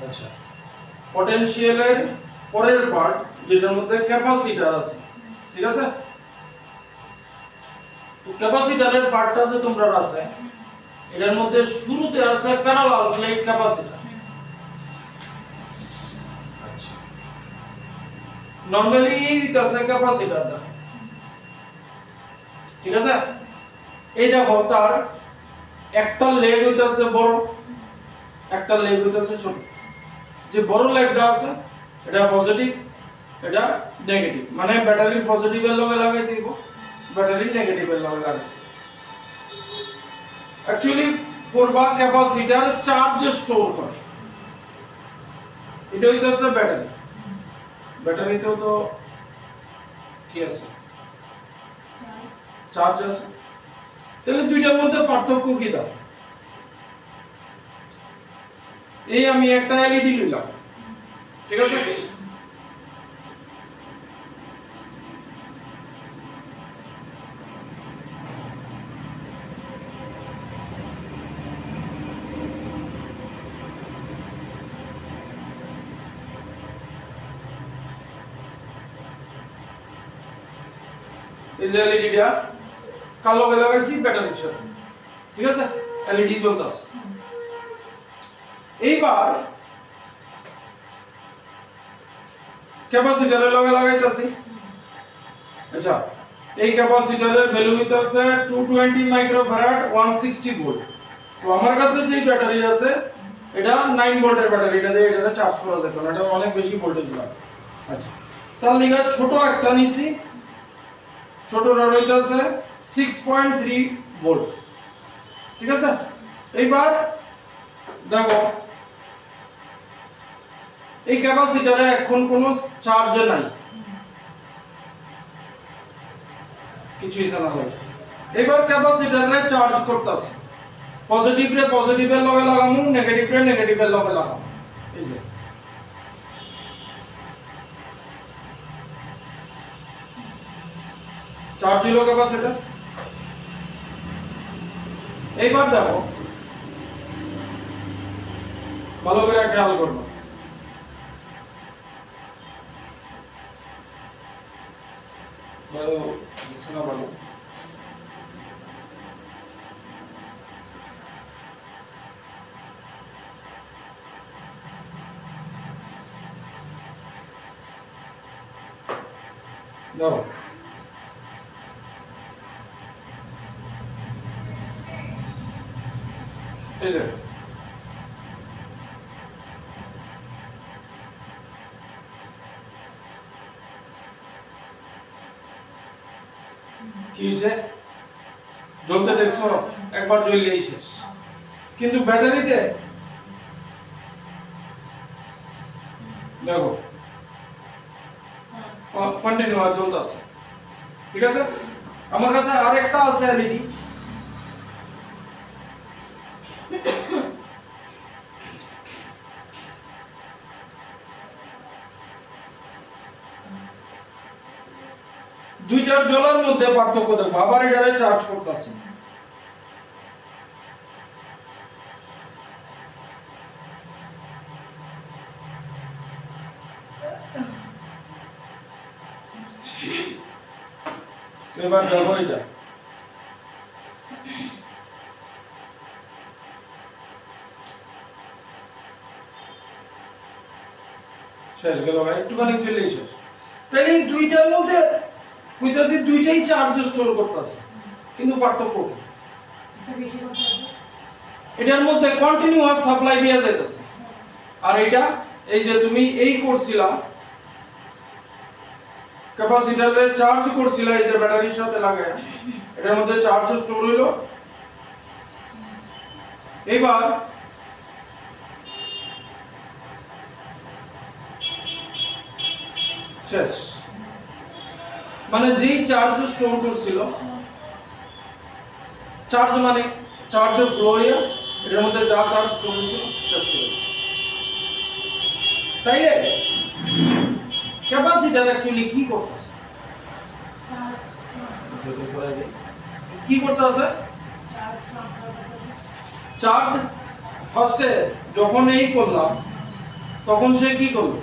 আচ্ছা, পটেনশিয়ালের পরের পার্ট যেটার মধ্যে ক্যাপাসিটর আছে, ঠিক আছে? ক্যাপাসিটরের পার্টটা যে তোমরা আছে এটার মধ্যে শুরুতে আছে প্যারালাল প্লেট ক্যাপাসিটর। আচ্ছা, নরমালি এই কাছে ক্যাপাসিটরটা, ঠিক আছে? এই দেখো তার একটা লেগ হইতাছে বড়, একটা লেগ হইতাছে ছোট। যে বড় লেগটা আছে এটা পজিটিভ, এটা নেগেটিভ, মানে ব্যাটারির পজিটিভের লগে লাগাই দিব, ব্যাটারির নেগেটিভের লগে লাগাই। অ্যাকচুয়ালি করবা ক্যাপাসিটর চার্জ স্টোর করে, এটা হইতাছে ব্যাটারি। ব্যাটারিতেও তো কি আছে, চার্জ আছে। তাহলে দুইটার মধ্যে পার্থক্য কি দাও? এই আমি একটা এলইডি নিলাম, ঠিক আছে? এই যে এলইডিটা কালো করে লাগাইছি ব্যাটারির সাথে, ঠিক আছে? এলইডি জ্বলতাছে। এইবার ক্যাপাসিটরের লগে লাগাইতাছি। আচ্ছা, এই ক্যাপাসিটরের ভ্যালু হইতাছে 220 মাইক্রোফ্যারাড 160 ভোল্ট। তো আমার কাছে যে ব্যাটারি আছে এটা 9 ভোল্টের ব্যাটারি, এটা দিয়ে এটা চার্জ করা যেত না, এটা অনেক বেশি ভোল্টেজ লাগে। আচ্ছা, তার লিগা ছোট একটা নিছি, ছোটটা হইতাছে 6.3 ভোল্ট, ঠিক আছে? এইবার দেখো এই ক্যাপাসিটরে এখন কোনো চার্জ নাই, কিছুই জানা নাই। এবার ক্যাপাসিটরে চার্জ করতেছে, পজিটিভ রে পজিটিভের লগে লাগামু, নেগেটিভ রে নেগেটিভের লগে লাগামু। এই যে চার্জ হলো ক্যাপাসিটর। এইবার দেখো ভালো করে খেয়াল করবো, ভালো দাও। এই যে কি হইছে, জ্বলতে দেখছো? একবার জ্বললেই শেষ। কিন্তু ব্যাটারিতে দেখো কন্টিনিউ আর জ্বলতেছে, ঠিক আছে? আমার কাছে আরেকটা আছে এলইডি, দুইটার জ্বলার মধ্যে পার্থক্য দেখো। আবার এটারে চার্জ করতেছি, এবার দেখো এটা শেষ গেল ভাই, একটুখানি চলেই শেষ। তাহলে এই দুইটার মধ্যে কইতাছি দুইটাই চার্জ স্টোর করতেছে, কিন্তু পার্থক্য কি? এটার মধ্যে কন্টিনিউয়াস সাপ্লাই দেয়া যাইতেছে, আর এটা এই যে তুমি এই করছিলা ক্যাপাসিটরে চার্জ করছিলা এই যে ব্যাটারির সাথে লাগায়, এটার মধ্যে চার্জ স্টোর হইলো। এবার শেষ, মানে যেই চার্জ স্টোর করছিল, চার্জ মানে চার্জ ফ্লো হইয়া এটার মধ্যে যা চার্জ স্টোর হয়েছিল শেষ হয়ে গেছে। তাইলে ক্যাপাসিটর অ্যাকচুয়ালি কি করতেছে? কি করতেছে? চার্জ ফার্স্টে যখন এই করলাম তখন সে কি করলো,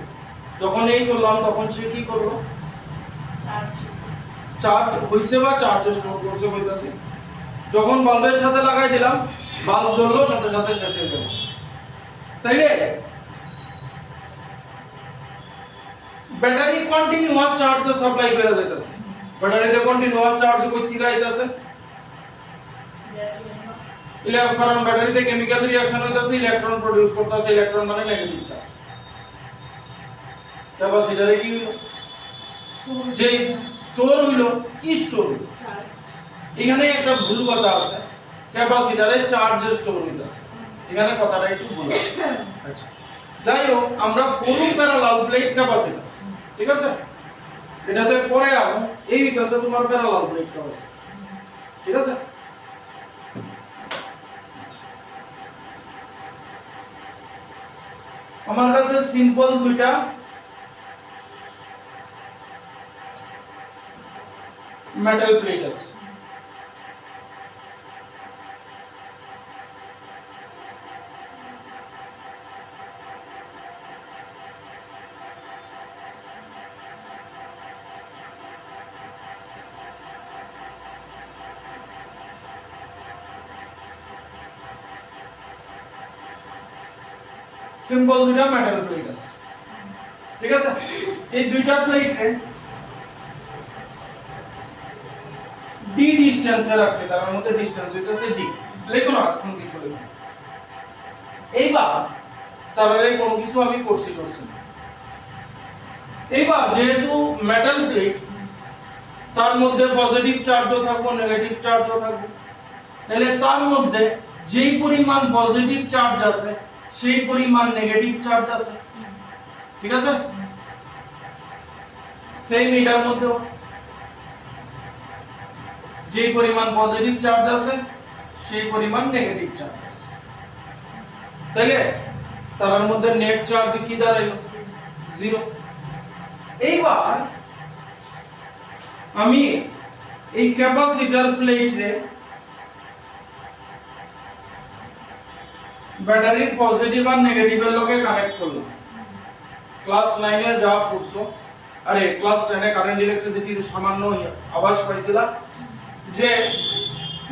যখন এই করলাম তখন সে কি করলো, চার্জ হইছে বা চার্জ স্টোর করছে বলতেছি। যখন বাল্বের সাথে লাগাই দিলাম বাল্ব জ্বললো, সাথে সাথে শেষ হয়ে গেল। তাইলে ব্যাটারি কন্টিনিউয়াস চার্জ সাপ্লাই করে যাইতেছে, ব্যাটারিতে কন্টিনিউয়াস চার্জ কই থেকে আইতাছে, কারণ ব্যাটারিতে কেমিক্যাল রিঅ্যাকশন হইতাছে, ইলেকট্রন প্রোডিউস করতেছে, ইলেকট্রন মানে নেগেটিভ চার্জ। ক্যাপাসিটরে কি হইলো, যে স্টোর হইলো, কি স্টোর হইলো, এখানে একটা ভুল কথা আছে, ক্যাপাসিটরে চার্জ স্টোর হইতাছে, এখানে কথাটা একটু ভুল আছে। আচ্ছা যাই হোক, আমরা পড়ুন প্যারালাল প্লেট ক্যাপাসিটর, ঠিক আছে, এটাতে পরে আনো, এই হইতাছে তোমার প্যারালাল প্লেট ক্যাপাসিটর, ঠিক আছে। আমার কাছে সিম্পল দুইটা মেটাল প্লেট আছে, সিম্পল দুইটা মেটাল প্লেট আছে, ঠিক আছে। এই দুইটা প্লেটে ডি ডিসটেন্সে রাখছে, তার মধ্যে ডিসটেন্স হইতাছে ডি, লেখো না এখন কিছু লেখো। এইবার তাহলে কোনো কিছু আমি করছি না। এইবার যেহেতু মেটাল প্লেট, তার মধ্যে পজিটিভ চার্জও থাকবে, নেগেটিভ চার্জও থাকবে, তাহলে তার মধ্যে যেই পরিমাণ পজিটিভ চার্জ আছে সেই পরিমাণ নেগেটিভ চার্জ আছে, ঠিক আছে। সেম এটার মধ্যেও যেই পরিমাণ পজিটিভ চার্জ আছে সেই পরিমাণ নেগেটিভ চার্জ আছে, তাইলে তার মধ্যে নেট চার্জ কি দাঁড়াইলো, 0। এইবার আমি এই ক্যাপাসিটর প্লেটে ব্যাটারির পজিটিভ আর নেগেটিভের লগে কানেক্ট করলাম। ক্লাস 9 এ যা পড়ছো, আরে ক্লাস 10 এ কারেন্ট ইলেকট্রিসিটির সামান্য আভাস পাইছিলা যে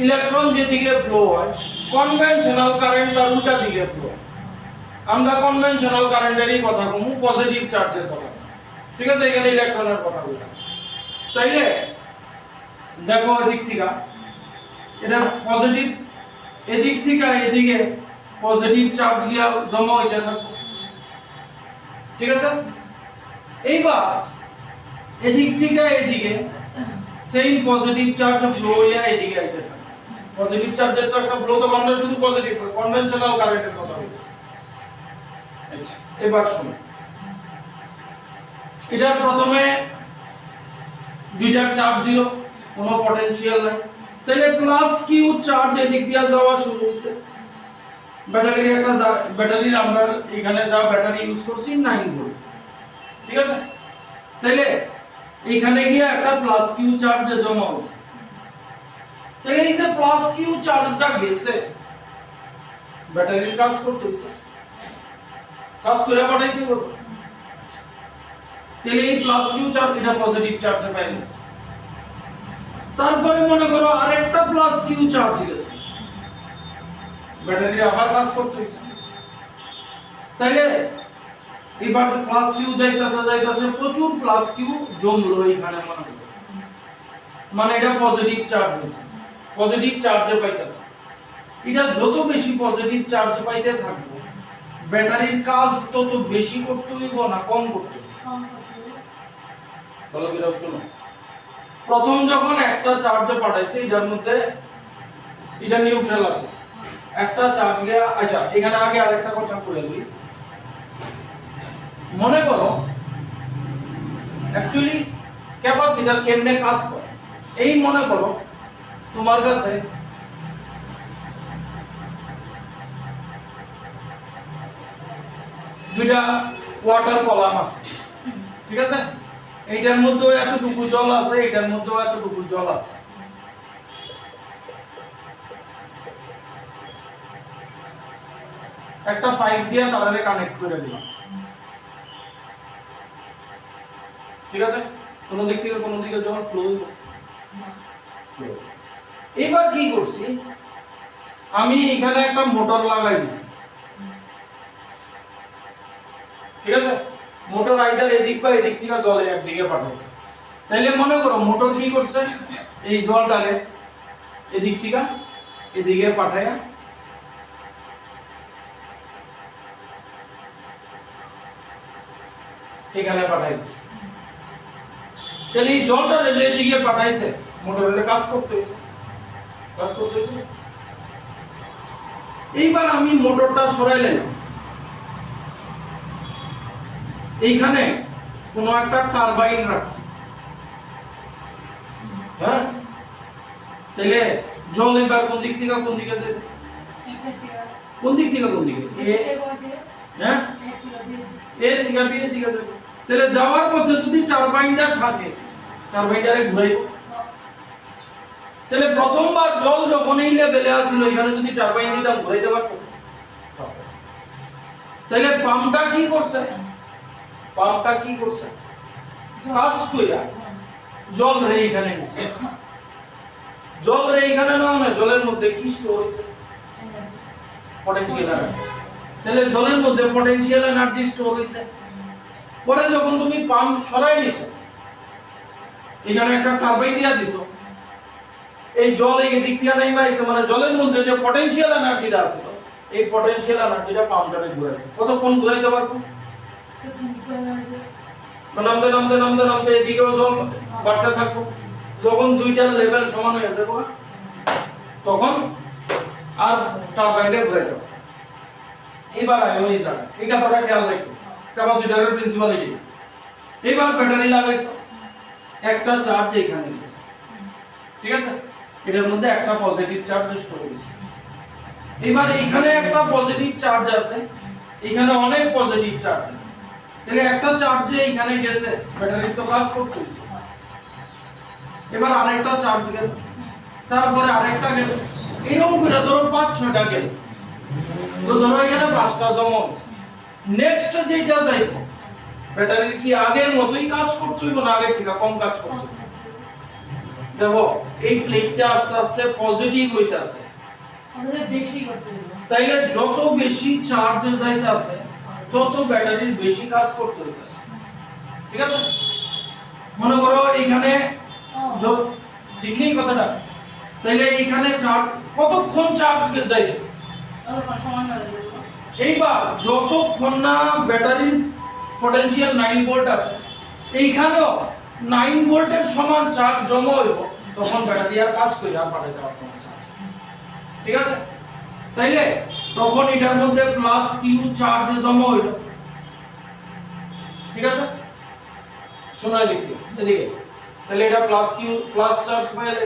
ইলেকট্রন যেদিকে ফ্লো হয় কনভেনশনাল কারেন্ট তার উল্টা দিকে ফ্লো। আমরা কনভেনশনাল কারেন্টেরই কথা কমু, পজিটিভ চার্জের কথা, ঠিক আছে, এখানে ইলেকট্রনের কথা বললাম। তাইলে দেখো এদিক থেকে এটা পজিটিভ, এদিক থেকে এদিকে পজিটিভ চার্জ গিয়া জমা হইতে থাকবে, ঠিক আছে। এইবার এদিক থেকে এদিকে সেম পজিটিভ চার্জ ফ্লো হইয়া এদিকে আইতে থাকে। পজিটিভ চার্জের তো একটা ফ্লো, তো আমরা শুধু পজিটিভ কনভেনশনাল কারেন্টের কথা বলতেছি। আচ্ছা এবার শুনো, এটা প্রথমে দুইটা চার্জ ছিল, কোনো পটেনশিয়াল নাই, তাহলে প্লাস কিউ চার্জ এদিক দিয়ে যাওয়া শুরু হইছে। ব্যাটারির একটা ব্যাটারির আমরা এখানে যা ব্যাটারি ইউজ করছি 9 ভোল্ট, ঠিক আছে। তাহলে এখানে গিয়ে একটা প্লাস কিউ চার্জ জমা হইছে, তাহলে এই যে প্লাস কিউ চার্জটা গেছে ব্যাটারির কাজ করতে হইছে, কাজ করে পাঠাইতে হবে। তাহলে এই প্লাস কিউ চার্জ এটা পজিটিভ চার্জে পাই গেছে, তারপরে মনে করো আরেকটা প্লাস কিউ চার্জ গেছে, ব্যাটারি আবার কাজ করতে হইছে। তাইলে এবার প্লাস কিউ যাইতাছে প্রচুর প্লাস কিউ জমলো এখানে, মানে এটা পজিটিভ চার্জ হইছে, পজিটিভ চার্জে পাইতাছে। এটা যত বেশি পজিটিভ চার্জ পাইতে থাকবে ব্যাটারির কাজ তত বেশি করতে হইব না কম করতে হইব, ভালো করে শুনো। প্রথম যখন একটা চার্জে পাঠাইছে এটার মধ্যে এটা নিউট্রাল আছে, একটা চার্জ গিয়া, আচ্ছা এখানে আগে আরেকটা কথা বলে দিই। মনে করো অ্যাকচুয়ালি ক্যাপাসিটর কেমনে কাজ করে, এই মনে করো তোমার কাছে দুইটা ওয়াটার কলাম আছে, ঠিক আছে, এইটার মধ্যে এতটুকু জল আছে, এটার মধ্যে এতটুকু জল আছে। একটা পাইপ দিয়ে তারে কানেক্ট করে দিলাম, ঠিক আছে, কোনো দিক থেকে কোনো দিকে যখন ফ্লো হইব। এবার কি করছি, আমি এখানে একটা মোটর লাগাই দিছি, ঠিক আছে, মোটর আইদার এদিক বা এদিক থেকে জলে একদিকে পাঠাবে। তাইলে মনে করো মোটর কি করছে, এই জলটারে এদিক থেকে এদিকে পাঠায়া এখানে পাঠাই দিছে। তাহলে এই জলটারে যে এদিকে পাঠাইছে মোটরের কাজ করতে হইছে, কাজ করতে হইছে। এইবার আমি মোটরটা সরাইলাম, এইখানে কোন একটা টারবাইন রাখছি, হ্যাঁ, তাহলে জল এবার কোন দিক থেকে কোন দিকে যাবে, কোন দিক থেকে কোন দিকে, হ্যাঁ, এ থেকে বি এর দিকে যাবে। তাহলে যাওয়ার পথে যদি টারবাইনটা থাকে, টারবাইনটারে ঘুরাইব। তাহলে প্রথমবার জল যখন এই লেভেলে আসলো, এখানে যদি টারবাইন দিতাম ঘুরাইতে পারতো। তাহলে পাম্পটা কি করছে, পাম্পটা কি করছে, কাজ কইরা জল রে এখানে নিছে। জল রে এখানে না, না জলের মধ্যে কি স্টোর হইছে, পটেনশিয়াল এনার্জি। তাহলে জলের মধ্যে পটেনশিয়াল এনার্জি স্টোর হইছে। পরে যখন তুমি পাম্প সরাই নিছো, এখানে একটা টারবাইন দিয়া দিছো, এই জল এই দিক থেকে নাইমা আইছে, মানে জলের মধ্যে যে পটেনশিয়াল এনার্জিটা আছে, এই পটেনশিয়াল এনার্জিটা পাম্পটারে ঘুরাইছে। কতক্ষণ ঘুরাইতে পারবো, নামতে নামতে নামতে নামতে এদিকেও জল বাড়তে থাকবো। যখন দুইটার লেভেল সমান হয়ে যাবে তখন আর টারবাইনটা ঘুরাইতে পারবো। এবার আইও এই জায়গা, এই কথাটা খেয়াল রাখো, ক্যাপাসিটরের প্রিন্সিপালিটি। এবার ব্যাটারি লাগাইছো, একটা চার্জ এখানে গেছে, ঠিক আছে, এটার মধ্যে একটা পজিটিভ চার্জ স্টোর হইছে। এবার এখানে একটা পজিটিভ চার্জ আছে, এখানে অনেক পজিটিভ চার্জ আছে। তাহলে একটা চার্জ যে এখানে গেছে, ব্যাটারির তো কাজ করতেছে। এবার আরেকটা চার্জ গেল, তারপরে আরেকটা গেল, এরকম করে ধরো 5-6টা গেল, তো ধরো এখানে 5টা জমা হচ্ছে। নেক্সট যেটা যাইবো, ব্যাটারির কি আগের মতোই কাজ করতে হইব না আগের থেকে কম কাজ করতে হইব? দেখো এই প্লেটটা আস্তে আস্তে পজিটিভ হইতাছে, আমাদের বেশি করতে হইব। তাইলে যত বেশি চার্জ যাইতাছে তত ব্যাটারির বেশি কাজ করতে হইতাছে, ঠিক আছে। মনে করো এখানে ঠিক নেই কথাটা, তাইলে এখানে চার্জ কতক্ষণ চার্জ যাইবে, সমান হয়ে যাবে। এইবার যতক্ষণ না ব্যাটারির পটেনশিয়াল 9 ভোল্ট আছে, এইখানেও 9 ভোল্টের সমান চার্জ জমা হইব, তখন ব্যাটারি আর কাজ করে আর পাঠাইতে পারবে না চার্জ, ঠিক আছে। তাইলে তখন এটার মধ্যে প্লাস কিউ চার্জ জমা হইল, ঠিক আছে। শোনা লিখতে এদিকে, তাহলে এটা প্লাস কিউ প্লাস চার্জ পাইলে,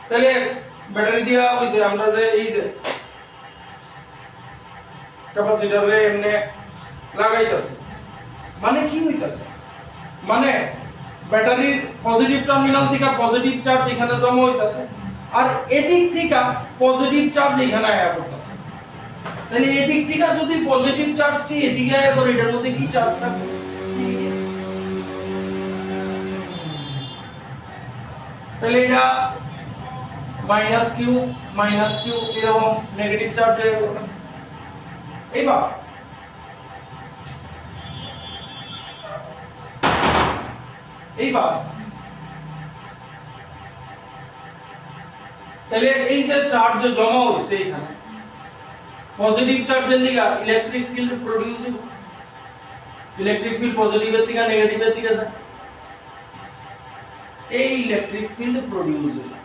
তাহলে ব্যাটারি দিয়া হইছে আমরা যে এই যে ক্যাপাসিটরে এমনে লাগাইতাছে, মানে কি হইতাছে, মানে ব্যাটারির পজিটিভ টার্মিনাল থেকে পজিটিভ চার্জ এখানে জমা হইতাছে, আর এদিক থেকে পজিটিভ চার্জ এখানে আয়া করতেছে। তাহলে এদিক থেকে যদি পজিটিভ চার্জটি এদিকে আয়া করে, এটার মধ্যে কি চার্জ থাকবে, তাহলে এটা মাইনাস কিউ এরকম নেগেটিভ চার্জ হয়ে গেল। এইবার তাহলে এই যে চার্জ জমা হইছে এখানে, পজিটিভ চার্জের দিকে ইলেকট্রিক ফিল্ড প্রোডিউস হবে, ইলেকট্রিক ফিল্ড পজিটিভের দিকে নেগেটিভের দিকে যায়, এই ইলেকট্রিক ফিল্ড প্রোডিউস হবে,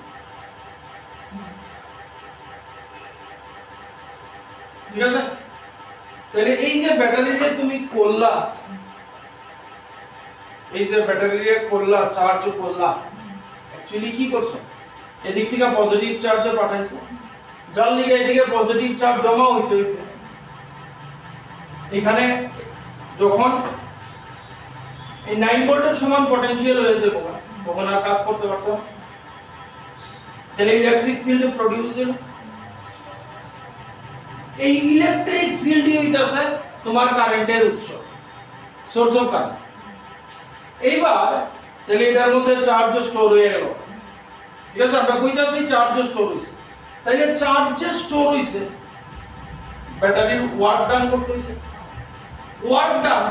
ঠিক আছে। তাহলে এই যে ব্যাটারিতে তুমি করলা, এই যে ব্যাটারিতে করলা চার্জ করলা, অ্যাকচুয়ালি কি করছো, এদিক থেকে পজিটিভ চার্জ পাঠাইছো, যার লিগে এদিকে পজিটিভ চার্জ জমা হইতে হইতে এখানে যখন এই 9 ভোল্টের সমান পটেনশিয়াল হয়েছে তখন আর কাজ করতে পারতো না, তাহলে ইলেকট্রিক ফিল্ড প্রোডিউস হলো। এই ইলেকট্রিক ফিল্ডই হইতাছে তোমার কারেন্টের উৎস, সোর্স অফ কারেন্ট। এইবার তাহলে এটার মধ্যে চার্জ স্টোর হয়ে গেল, ঠিক আছে, আমরা কইতাছি চার্জ স্টোর হইছে, তাইলে চার্জ যে স্টোর হইছে ব্যাটারির ওয়ার্ক ডান করতে হইছে, work done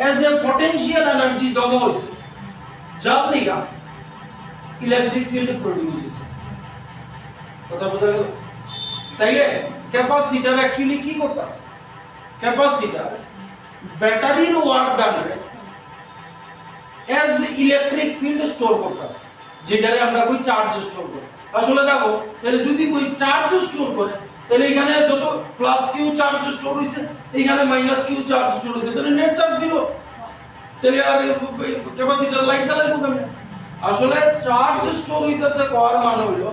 as a potential energy জমা হইছে, যার লিগা ইলেকট্রিক ফিল্ড প্রডিউস হইছে। কথা বোঝা গেল? তাইলে ক্যাপাসিটর অ্যাকচুয়ালি কি করতেছে, ক্যাপাসিটর ব্যাটারির ওয়ার্ক ডানে এজ ইলেকট্রিক ফিল্ড স্টোর করতেছে, যেটারে আমরা কই চার্জ স্টোর করি। আসলে দেখো তাহলে যদি কই চার্জ স্টোর করে তাহলে এখানে যত প্লাস কিউ চার্জ স্টোর হইছে এখানে মাইনাস কিউ চার্জ স্টোর হইছে, তাহলে নেট চার্জ জিরো, তাহলে আর ক্যাপাসিটর লাইট চালাইবো কেমনে? আসলে চার্জ স্টোর হইতাছে কর মানে হইলো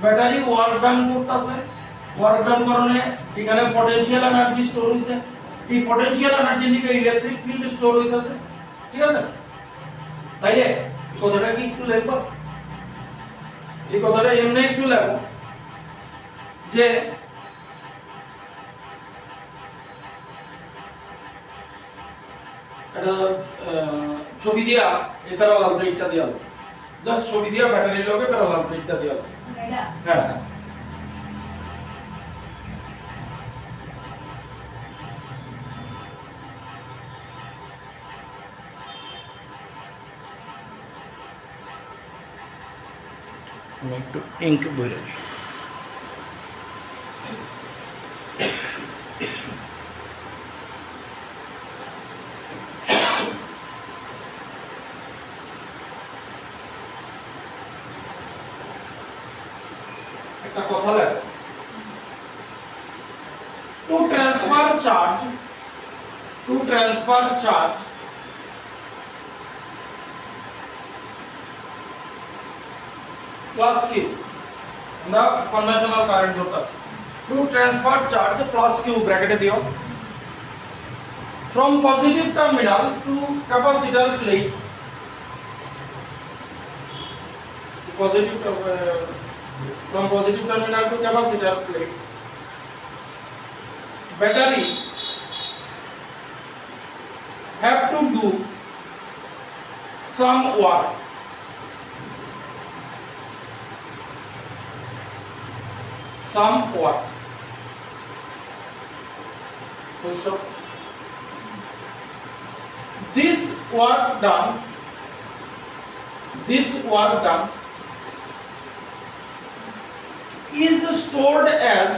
ব্যাটারি ওয়ার্ক ডান করতেছে, ওয়ার্ক ডান কারণে এখানে পটেনশিয়াল এনার্জি স্টোর হইছে, এই পটেনশিয়াল এনার্জি থেকে ইলেকট্রিক ফিল্ড স্টোর হইতাছে, ঠিক আছে? তাইলে এই কথাটা কি একটু লিখবো, এই কথাটা এমনি একটু লিখবো যে এটা ছবি দিয়া এই প্যারালাল ব্রেকটা দিয়া জাস্ট ছবি দিয়া ব্যাটারির লগে প্যারালাল ব্রেকটা দিয়া হ্যাঁ আমি একটু ইঙ্ক বইরে নিই। একটা কথা লেখ, to transfer charge plus q, আমরা কনভেনশনাল কারেন্ট ধরতেছি, to transfer charge plus q ব্র্যাকেটে দিও from positive terminal to capacitor plate, from positive terminal to capacitor plate, battery have to do some work, also this work done is stored as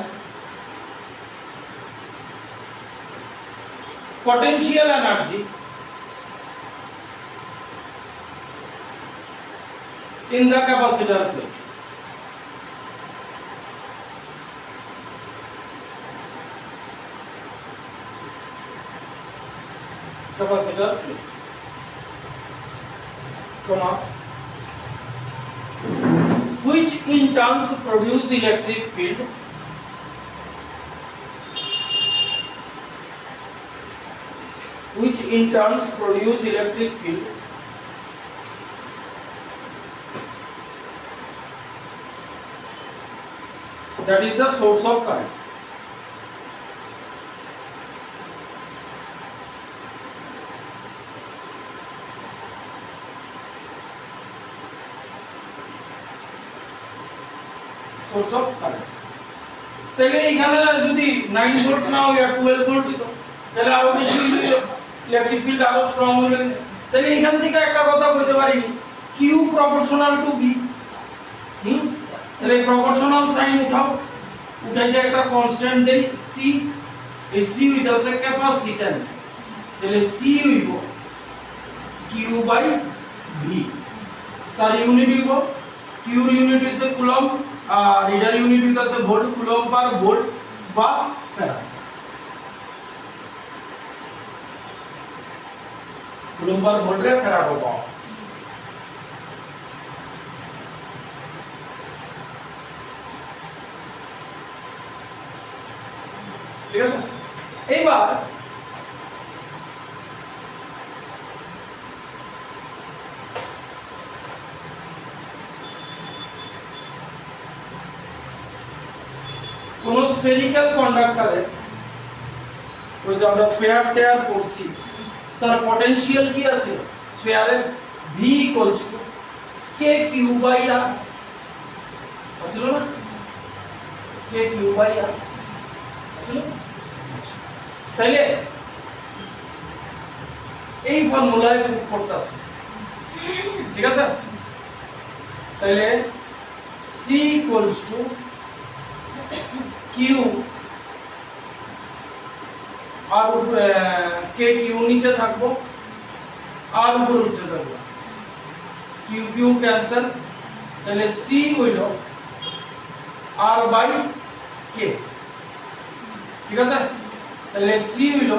potential energy in the capacitor plate. Capacitor plate, comma, which in turn produce electric field that is the source of current. Source of current, তাহলে এখানে যদি 9 volt না হয় 12 volt হইতো তাহলে আরো বেশি electric field আরো স্ট্রং হইলো, তাহলে এখান থেকে একটা কথা কইতে পারি কিউ প্রপোর্শনাল টু বি, তাহলে প্রপোর্শনাল সাইন উঠাও, উঠাইতে একটা কনস্ট্যান্ট দেই সি, এই সি হইতাছে ক্যাপাসিট্যান্স, তাহলে সি হইব কিউ বাই ভি, তার ইউনিট হইব কিউর ইউনিট হইছে কুলম্ব আর এটার ইউনিট হইতাছে ভোল্ট, কুলম্ব পার ভোল্ট বা ফ্যারাড, কুলম্ব পার ভোল্ট রে ফ্যারাড পাও। ঠিক আছে, এইবার কোন স্ফেরিক্যাল কন্ডাক্টরে ওই যে আমরা স্ফিয়ার টেয়ার করছি তার পটেনশিয়াল কি আছে স্ফিয়ারের v equals to k q by r আসলে না কে কিউ বাই আর আসলে তাইলে এই ফর্মুলায় পুট করতেছে ঠিক আছে তাইলে c equals to Q R K Q নিচে থাকবো আর উপর উঠতে যাবো কিউ কিউ ক্যান্সেল তাহলে সি হইল আর বাই কে ঠিক আছে তাহলে সি হইল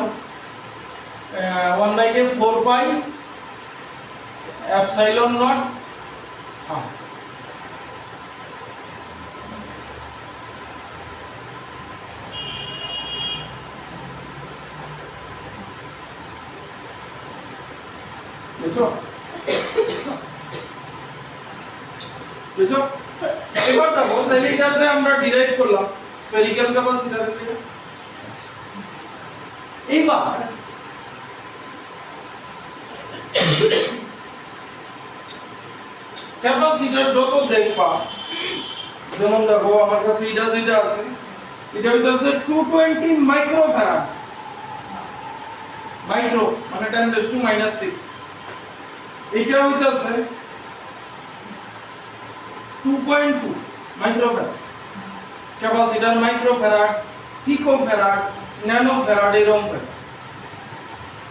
1 by K 4 pi epsilon naught হ্যাঁ বুঝছো বুঝছো এবার দেখো তাহলে এটা যে আমরা ডিরাইভ করলাম স্ফেরিক্যাল ক্যাপাসিটরের থেকে এইবার ক্যাপাসিটর যত দেখবা যেমন দেখো আমার কাছে এটা যেটা আছে এটা হইতাছে 220 মাইক্রোফ্যারাড মাইক্রো মানে 10⁻⁻⁶ এটা হইতাছে 2.2 মাইক্রোফ্যারাড ক্যাপাসিটর মাইক্রোফ্যারাড পিকোফ্যারাড ন্যানোফ্যারাড এরকম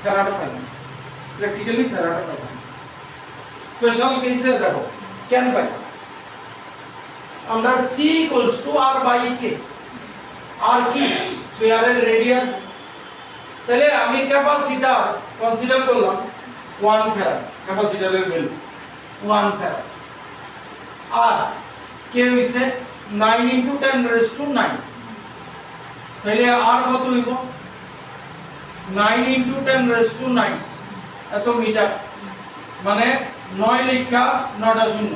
ফ্যারাড পাবেন প্র্যাকটিক্যালি ফ্যারাড পাবেন স্পেশাল কেসে দেখো কেন পাই আমরা c equals to r by k r কি স্ফিয়ারের রেডিয়াস তাহলে আমি ক্যাপাসিটর কনসিডার করলাম 1 ফ্যারাড ক্যাপাসিটরের ভ্যালু 1 ফ্যারাড আর k হইছে 9 * 10⁻⁹ তাহলে r কত হইব 9 * 10⁻⁹ এত মিটার মানে 9 লিখা 9টা শূন্য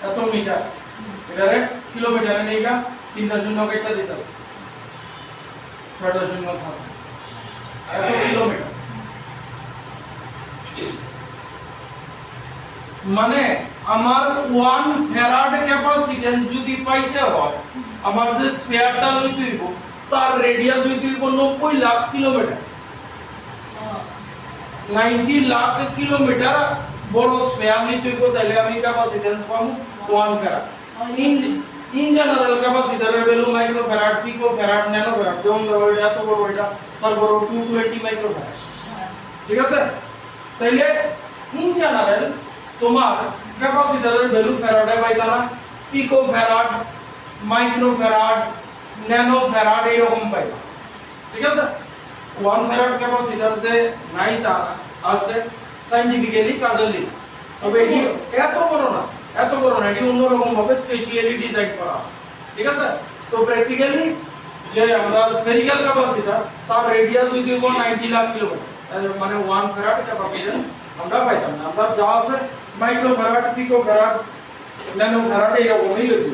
এত মিটার এটারে কিলোমিটারে নেইগা 3টা শূন্য কেটে দিতেছে 6টা শূন্য থাকে এত কিলোমিটার মানে আমার 1 ফ্যারাড ক্যাপাসিট্যান্স যদি পাইতে হয় আমার যে স্ফিয়ারটা লইতে হইব তার রেডিয়াস হইতে হইব 90 লাখ কিলোমিটার 90 লাখ কিলোমিটার বড় স্ফিয়ার নিতে হইব তাহলে আমি ক্যাপাসিট্যান্স পাবো 1 ফ্যারাড ইন জেনারেল ক্যাপাসিটরের ভ্যালু মাইক্রোফ্যারাড পিকোফ্যারাড ন্যানোফ্যারাড যেমন ধরো এটা এত বড় এটা তারপর 220 মাইক্রোফ্যারাড ঠিক আছে তাইলে ইন জেনারেল তোমার ক্যাপাসিটরের ভ্যালু ফ্যারাডে পাইবা না পিকোফ্যারাড মাইক্রোফ্যারাড ন্যানোফ্যারাড এরকম পাইবা ঠিক আছে 1 ফ্যারাড ক্যাপাসিটর যে নাই তা আছে সায়েন্টিফিক্যালি কাজের তবে এটি এত বড় না এটি অন্যরকম ভাবে স্পেশালি ডিজাইন করা ঠিক আছে তো প্র্যাকটিক্যালি যে আমরা স্ফেরিক্যাল ক্যাপাসিটর তার রেডিয়াস হইতে হবে 90 লাখ কিলোমিটার মানে 1 ফ্যারাড ক্যাপাসিট্যান্স আমরা পাইতাম না আমরা যা আছে মাইক্রোফ্যারাড পিকোফ্যারাড ন্যানোফ্যারাড এরকমই লিখব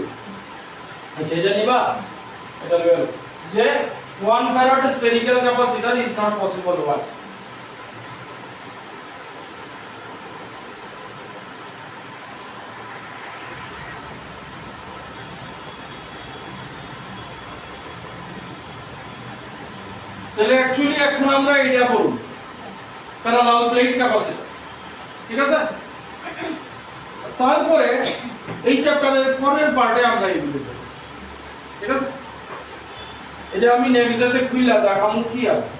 আচ্ছা এটা নিবা এটা লিখব যে 1 farad spherical capacitor is not possible why তাহলে অ্যাকচুয়ালি এখন আমরা এটা পড়ব প্যারালাল প্লেট ক্যাপাসিটর ঠিক আছে তারপরে এই চ্যাপ্টারের পরের পার্টে আমরা এগুলো করব ঠিক আছে এটা আমি নেক্সট ডেতে খুইলা দেখামু কি আছে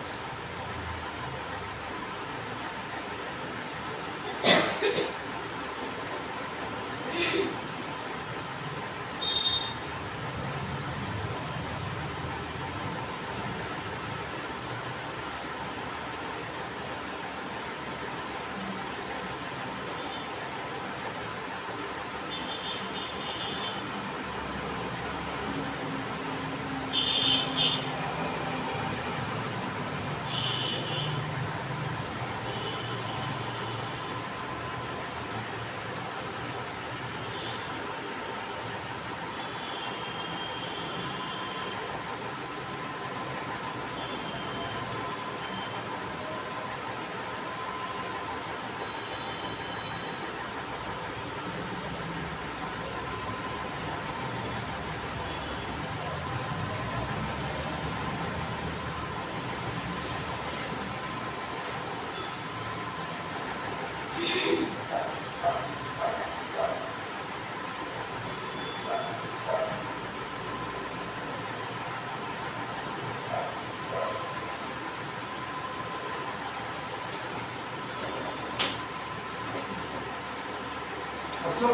বুঝছো?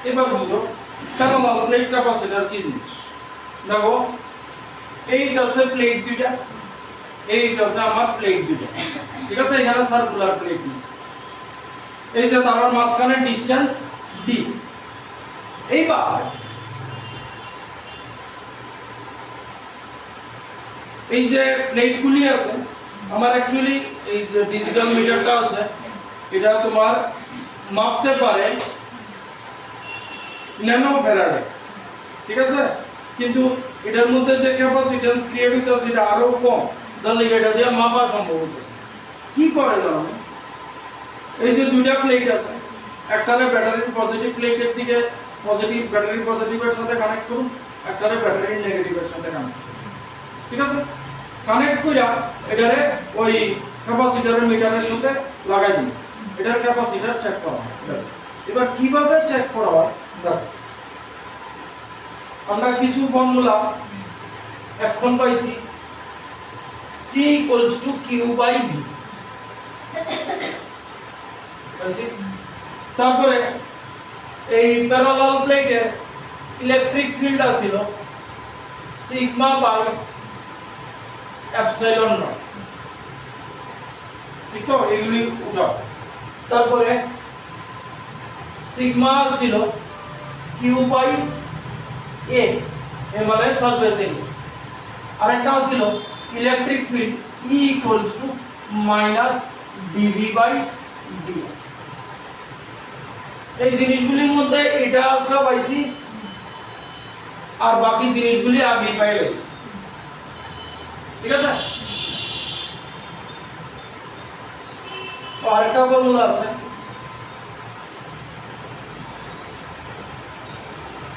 এবার বুঝো প্যারালাল প্লেট ক্যাপাসিটর কি জিনিস। দেখো এই আছে প্লেট দুইটা, এই আছে আমার প্লেট দুইটা, ঠিক আছে? এখানে সার্কুলার প্লেট নিছে, এই যে তার মাঝখানে ডিসটেন্স ডি। এইবার এই যে প্লেটগুলি আছে আমার অ্যাকচুয়ালি এই যে ডিজিটাল মিটারটা আছে এটা তোমার মাপতে পারে ন্যানো ফ্যারাডে, ঠিক আছে? কিন্তু এটার মধ্যে যে ক্যাপাসিট্যান্স ক্রিয়েট হইতাছে এটা আরো কম, যার লাগি এটা দিয়ে মাপা সম্ভব হইতাছে। কি করে জানো? এই যে দুইটা প্লেট আছে, একটারে ব্যাটারির পজিটিভ প্লেটের দিকে পজিটিভ ব্যাটারির পজিটিভের সাথে কানেক্ট করুন, একটারে ব্যাটারির নেগেটিভের সাথে কানেক্ট করুন, ঠিক আছে? কানেক্ট কইরা এটারে ওই ক্যাপাসিটরের মিটারের সাথে লাগাই দিন, এটার ক্যাপাসিটর চেক করা হয়। এবার কিভাবে চেক করা হয় দেখো, আমরা কিছু ফর্মুলা এখন পাইছি, C = Q/V, তারপরে এই প্যারালাল প্লেটের ইলেকট্রিক ফিল্ড আছিল σ/ε0, ঠিক তো? এগুলি উঠাও। তারপরে সিগমা ছিল Q/A, এর মানে সারফেস এরিয়া। আরেকটা ছিল ইলেকট্রিক ফিল্ড E - dV/d। এই জিনিসগুলির মধ্যে এটা আসলে পাইছি, আর বাকি জিনিসগুলি আগে পাই গেছি, ঠিক আছে? আরেকটা ফর্মুলা আছে,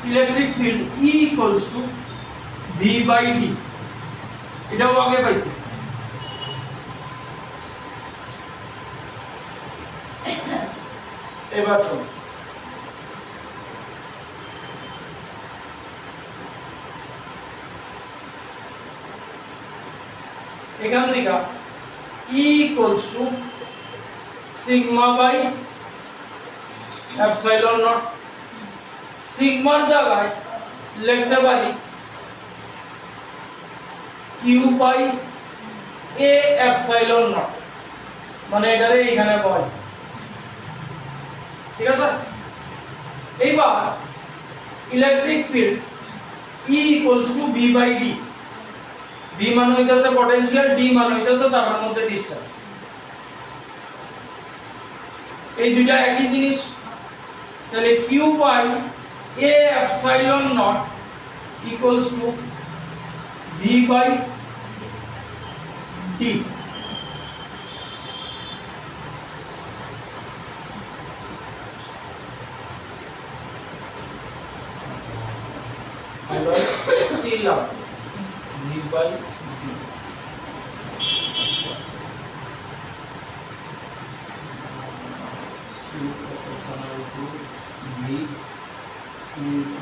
ইলেকট্রিক ফিল্ড E = V/d, এটাও আগে পাইছি। এবার শোনো, এখান থেকে E = σ/ε0, সিগমার জায়গায় লিখতে পারি Q/A∈0, মানে এটারে এখানে বসাইছি, ঠিক আছে? এইবার electric field E = V/d, V মানে হইতাছে পটেনশিয়াল, D মানে হইতাছে তার মধ্যে ডিসটেন্স। এই দুইটা একই জিনিস, তাহলে Q/A∈0 = V/d। সিলাম V/d। Q proportional to V, Q =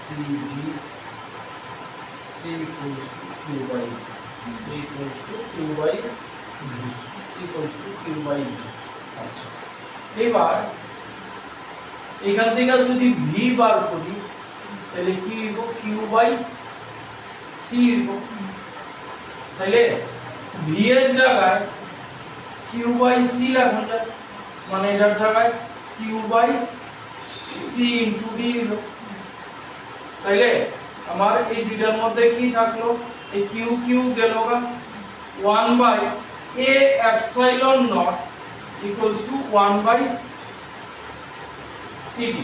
CV, C = Q/V, C = Q/V, C = Q/V। আচ্ছা, এবার এখান থেকে যদি V বার করি তাহলে কি হইব? Q/C হইব। তাহলে V এর জায়গায় Q/C লিখুন, মানে এটার জায়গায় Q/C × D হলো। তাইলে আমার এই দুইটার মধ্যে কি থাকলো? এই Q গেল গা, 1/A∈0 = 1/CD।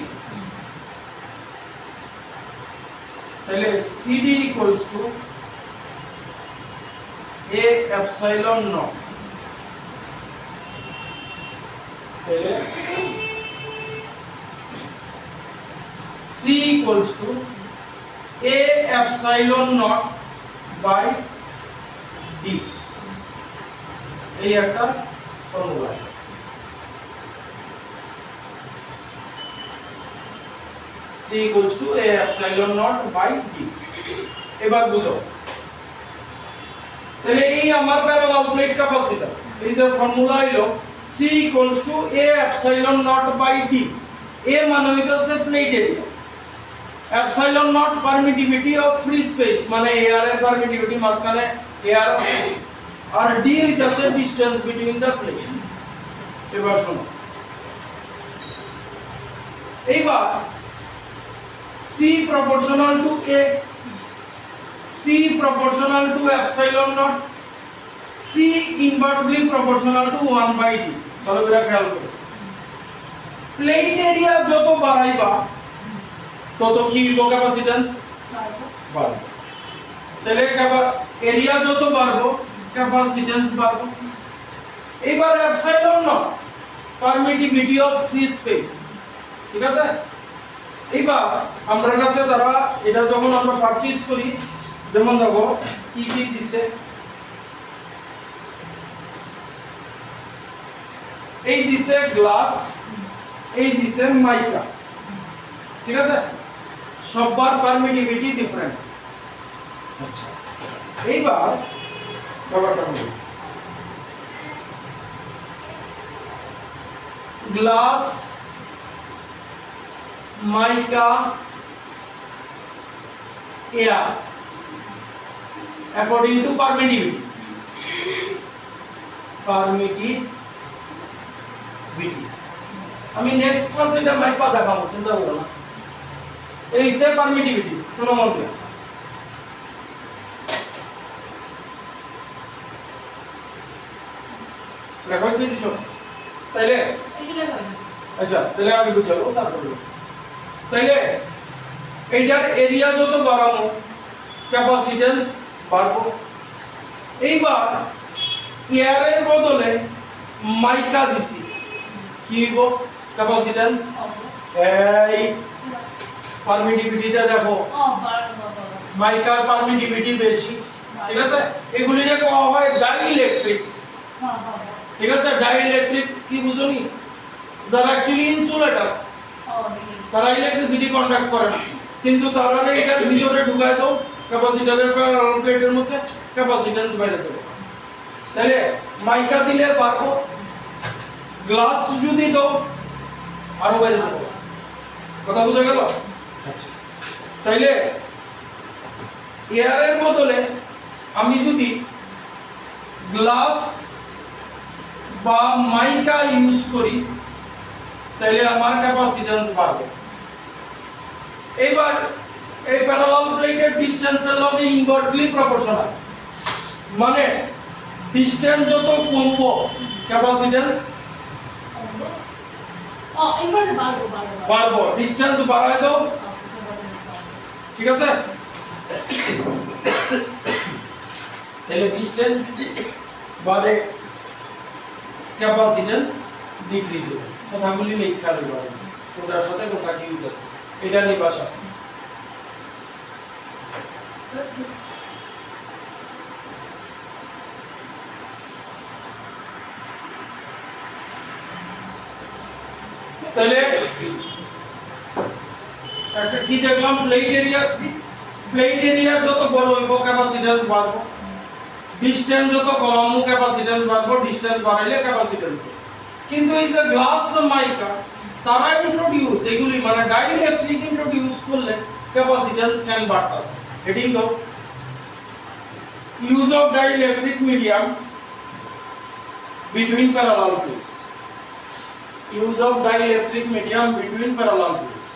তাহলে CD = A∈0, তাহলে C = A∈0/D, এই একটা ফর্মুলা। C = A∈0/D। এবার বুঝো, তাহলে এই আমার প্যারালাল প্লেট ক্যাপাসিটর, এই যে ফর্মুলা হলো C = A∈0/D, এ মানে হইতাছে plate area, epsilon naught permittivity of free space মানে এয়ার এর পারমিটিভিটি মাঝখানে এয়ার আছে, আর ডি হইতাছে ডিসটেন্স বিটুইন দ্য প্লেট। এবার শোনো, এইবার C proportional to A, C proportional to epsilon naught, C inversely proportional to 1/d। ভালো করে খেয়াল করো, প্লেট এরিয়া যত বাড়াইবা তত কি হইব ক্যাপাসিট্যান্স বাড়বে, তাহলে এরিয়া যত বাড়বো ক্যাপাসিট্যান্স বাড়বে। এবার epsilon naught permittivity of free space, ঠিক আছে। এবার আমরা কাছে তারা এটা যখন আমরা পারচেজ করি, যেমন দেখো কি কি দিছে, এই দিছে গ্লাস, এই দিছে মাইকা, ঠিক আছে, সববার পারমিটিভিটি ডিফারেন্ট। আচ্ছা, এইবার ব্যাপারটা বলি, glass, mica, air according to permittivity, আমি নেক্সট ক্লাসে এটা মাইপা দেখাবো, চিন্তা করো না। এই সে পারমিটিভিটি, শোনো মন দিয়ে, লেখা হয়েছে কিছু তাইলে, আচ্ছা তাহলে আমি বুঝাবো তারপরে। তাইলে এইটার এরিয়া যত বাড়াবো ক্যাপাসিট্যান্স বাড়বো। এইবার এয়ারের বদলে মাইকা দিছি, কি হইব ক্যাপাসিট্যান্স, এই পারমিটিভিটিতে দেখো মাইকার পারমিটিভিটি বেশি, ঠিক আছে। এগুলিকে কোয়া হয় ডাইইলেকট্রিক, ঠিক আছে। ডাইইলেকট্রিক কি বুঝুনি, যারা অ্যাকচুয়ালি ইনসুলেটর, তারা ইলেকট্রিসিটি কন্ডাক্ট করে না, কিন্তু তারা এটা ভিতরে ঢুকায় দাও ক্যাপাসিটরের প্লেটের মধ্যে, ক্যাপাসিট্যান্স বাইরে যাবে। তাহলে মাইকা দিলে পারবো, গ্লাস যদি দাও আরো বাইরে যাবে, কথা বোঝা গেল? আচ্ছা, তাইলে এয়ারের বদলে আমি যদি গ্লাস বা মাইকা ইউজ করি তাহলে আমার ক্যাপাসিট্যান্স বাড়বে। এইবার এই প্যারালাল প্লেটের ডিসটেন্সের লগে ইনভার্সলি প্রপোর্শনাল, মানে ডিসটেন্স যত কমবো ক্যাপাসিট্যান্স বাড়বো, ডিসটেন্স বাড়ায় দাও, ঠিক আছে। তাহলে ডিসটেন্স বাড়ে ক্যাপাসিট্যান্স ডিক্রিজ হবে। কথাগুলি লেখা লইবা, কোনটার সাথে কোনটা কি হইতাছে এটা নিয়ে ভাষা। তাহলে একটা কি দেখলাম, প্লেট এরিয়া যত বড় হইব ক্যাপাসিট্যান্স বাড়বো, ডিসটেন্স যত কম হইব ক্যাপাসিট্যান্স বাড়বো, ডিসটেন্স বাড়াইলে ক্যাপাসিট্যান্স বাড়বে। কিন্তু এই যে গ্লাস মাইকা তারা ইন্ট্রোডিউস এগুলি মানে ডাইইলেকট্রিক ইন্ট্রোডিউস করলে ক্যাপাসিট্যান্স ক্যান বাড়তাছে। হেডিং দাও, use of dielectric medium between parallel plates, use of dielectric medium between parallel plates.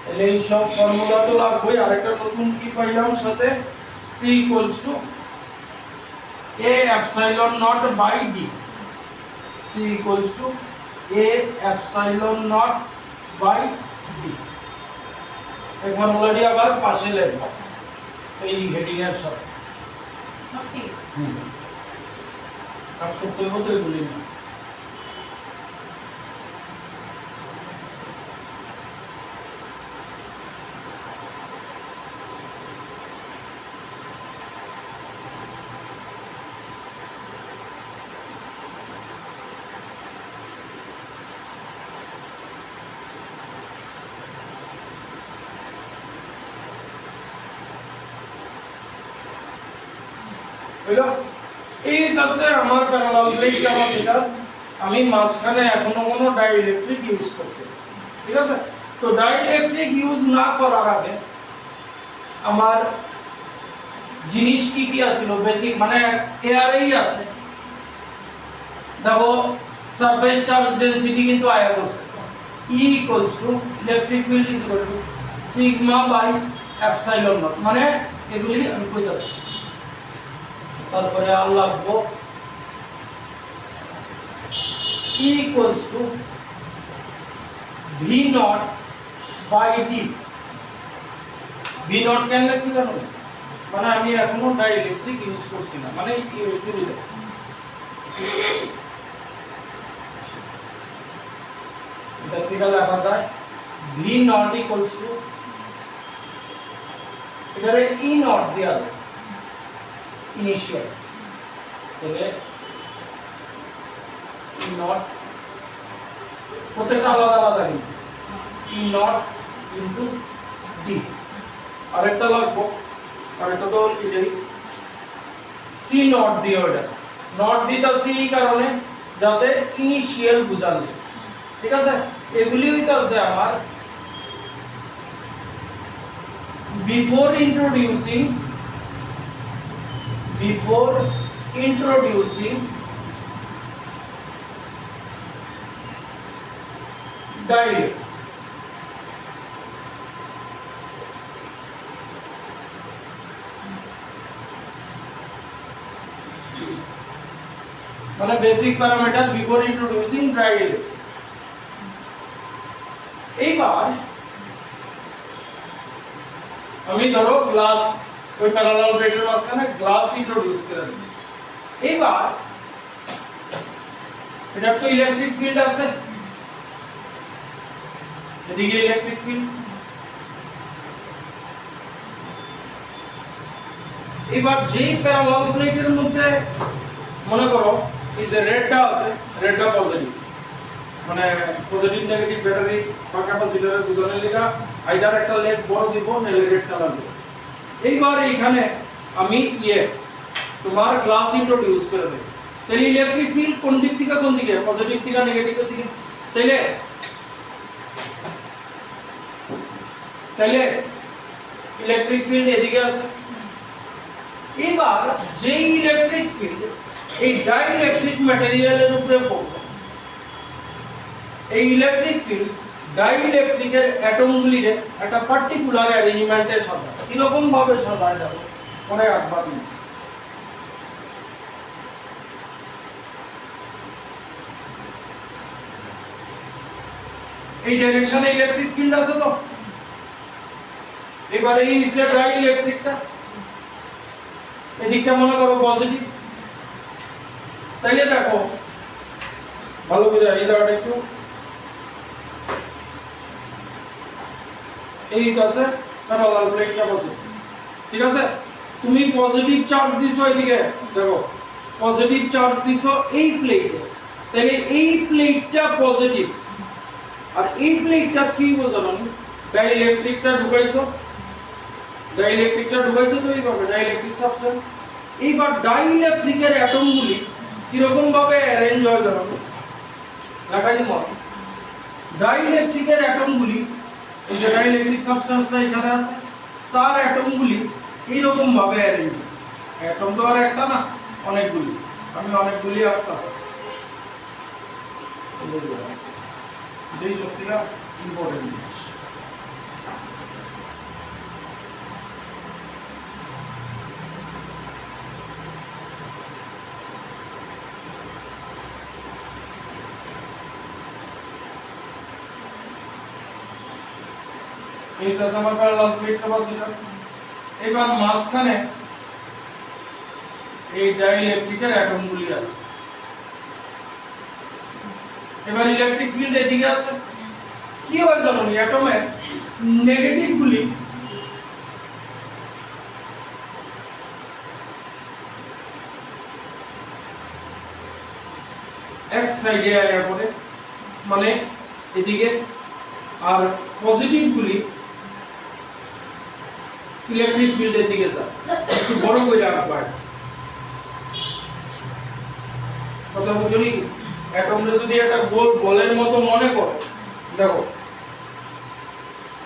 তাহলে এই সব ফর্মুলা তো লাগবে। আরেকটা নতুন কি পাইলাম সাথে, c equals to a epsilon naught by d, c equals to a epsilon naught by d। এই ফর্মুলাটি আবার পাশে লিখব এই হেডিং এর সাথে, কাজ করতে হবে তো এগুলি না। হইলো এই আছে আমার প্যারালাল প্লেট ক্যাপাসিটর আমি মাঝখানে এখনো কোনো ডাইইলেকট্রিক ইউজ করছি ঠিক আছে তো ডাইইলেকট্রিক ইউজ না করার আগে আমার জিনিস কি কি আছিল বেসিক মানে এয়ারেই আছে দেখো সারফেস চার্জ ডেনসিটি কিন্তু আয়া করছে E equals to electric field is equal to sigma by epsilon naught মানে এগুলি আমি কইতাছি তারপরে আর লাগবো E equals to V naught by D V naught কেন লিখছি জানো মানে আমি এখনো ডাইইলেকট্রিক ইউজ করছি না মানে শুরুতে এটা থেকে লেখা যায় V naught equals to এটারে E naught দেয়া যায় ইনিশিয়াল তাহলে E naught প্রত্যেকটা আলাদা আলাদা কিন্তু E naught into D আরেকটা লাগবো আরেকটা তো এটাই C naught দিয়ে ওটা নট দিতাছি এই কারণে যাতে ইনিশিয়াল বুঝান যায় ঠিক আছে এগুলি হইতাছে আমার before introducing dialect মানে basic parameter before introducing dielectric এইবার আমি ধরো গ্লাস ওই প্যারালাল প্লেটের মাঝখানে গ্লাস ইন্ট্রোডিউস করে দিছি এইবার এটা তো ইলেকট্রিক ফিল্ড আছে এদিকে ইলেকট্রিক ফিল্ড এবার যে প্যারালাল প্লেটের মধ্যে মনে করো এই যে রেডটা আছে রেডটা পজিটিভ মানে পজিটিভ নেগেটিভ ব্যাটারি বা ক্যাপাসিটরের বুঝানোর লাগা আইদার একটা লেড বড় দিব নাহলে রেড কালার দিব এইবার এইখানে আমি তোমার গ্লাস ইন্ট্রোডিউস করে দেব তাহলে ইলেকট্রিক ফিল্ড কোন দিক থেকে কোন দিকে পজিটিভ থেকে নেগেটিভের দিকে তাইলে ইলেকট্রিক ফিল্ড এদিকে আছে এবার যে ইলেকট্রিক ফিল্ড এই ডাইইলেকট্রিক ম্যাটেরিয়ালের উপরে পড়বে এই ইলেকট্রিক ফিল্ড ডাইইলেকট্রিকের অ্যাটমগুলির একটা পার্টিকুলার অ্যারেঞ্জমেন্টে সাজায় কিরকম ভাবে সাজায় যাবে পরে একবার এই ডাইরেকশনে ইলেকট্রিক ফিল্ড আছে তো এবারে এই যে ডাইইলেকট্রিকটা এদিকটা মনে করো পজিটিভ তাইলে দেখো ভালো করে এই জায়গাটা একটু এই আছে প্যারালাল প্লেট ক্যাপাসিটি ঠিক আছে তুমি পজিটিভ চার্জ দিছো এদিকে দেখো পজিটিভ চার্জ দিছো এই প্লেটে তাহলে এই প্লেটটা পজিটিভ আর এই প্লেটটা কি বোঝানো ডাইইলেকট্রিকটা ঢুকাইছো তো এইভাবে ডাইইলেকট্রিক সাবস্টেন্স এইবার ডাইইলেকট্রিকের অ্যাটমগুলি কিরকম ভাবে অ্যারেঞ্জ হয় জানো লেখা দিই ডাইইলেকট্রিকের অ্যাটমগুলি এই যে ডাইইলেকট্রিক সাবস্টেন্সটা এখানে আছে তার অ্যাটমগুলি এইরকম ভাবে অ্যারেঞ্জ হয় অ্যাটম তো আর একটা না অনেকগুলি আমি অনেকগুলি আঁকতাছি এই সবথেকে ইম্পর্টেন্ট জিনিস এইটা আমার প্যারালাল প্লেট ক্যাপাসিটর এবার মাঝখানে এই ডাইইলেকট্রিকের অ্যাটমগুলি আছে এবার ইলেকট্রিক ফিল্ড এদিকে আছে কি হয় জানো অ্যাটমের নেগেটিভ গুলি এক্স সাইডে আয়া পড়ে মানে এদিকে আর পজিটিভ গুলি ইলেকট্রিক ফিল্ডের দিকে যায় একটু বড় করে রাখবা কথা বুঝলি? অ্যাটমটা যদি একটা গোল বলের মতো মনে করো, দেখো